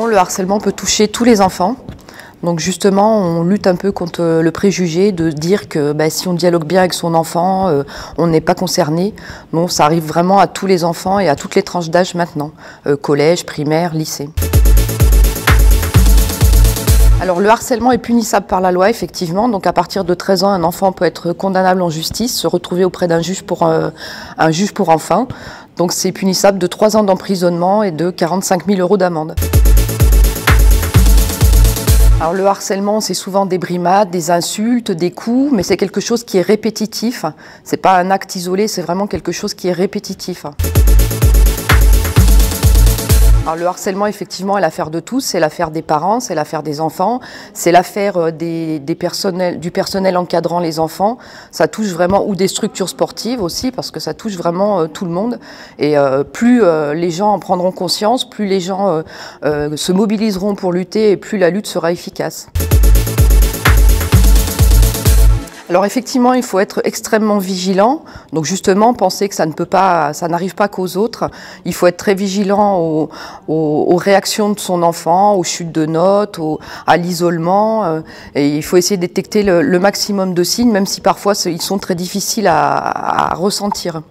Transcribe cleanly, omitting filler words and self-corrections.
le harcèlement peut toucher tous les enfants. Donc justement, on lutte un peu contre le préjugé de dire que si on dialogue bien avec son enfant, on n'est pas concerné. Non, ça arrive vraiment à tous les enfants et à toutes les tranches d'âge maintenant, collège, primaire, lycée. Alors le harcèlement est punissable par la loi, effectivement. Donc à partir de 13 ans, un enfant peut être condamnable en justice, se retrouver auprès d'un juge pour enfants. Donc c'est punissable de 3 ans d'emprisonnement et de 45 000 € d'amende. Alors le harcèlement, c'est souvent des brimades, des insultes, des coups, mais c'est quelque chose qui est répétitif. C'est pas un acte isolé, c'est vraiment quelque chose qui est répétitif. Alors le harcèlement, effectivement, est l'affaire de tous, c'est l'affaire des parents, c'est l'affaire des enfants, c'est l'affaire du personnel encadrant les enfants. Ça touche vraiment, ou des structures sportives aussi, parce que ça touche vraiment tout le monde. Et plus les gens en prendront conscience, plus les gens se mobiliseront pour lutter et plus la lutte sera efficace. Alors effectivement, il faut être extrêmement vigilant. Donc justement, penser que ça n'arrive pas qu'aux autres. Il faut être très vigilant aux réactions de son enfant, aux chutes de notes, à l'isolement. Et il faut essayer de détecter le maximum de signes, même si parfois ils sont très difficiles à ressentir.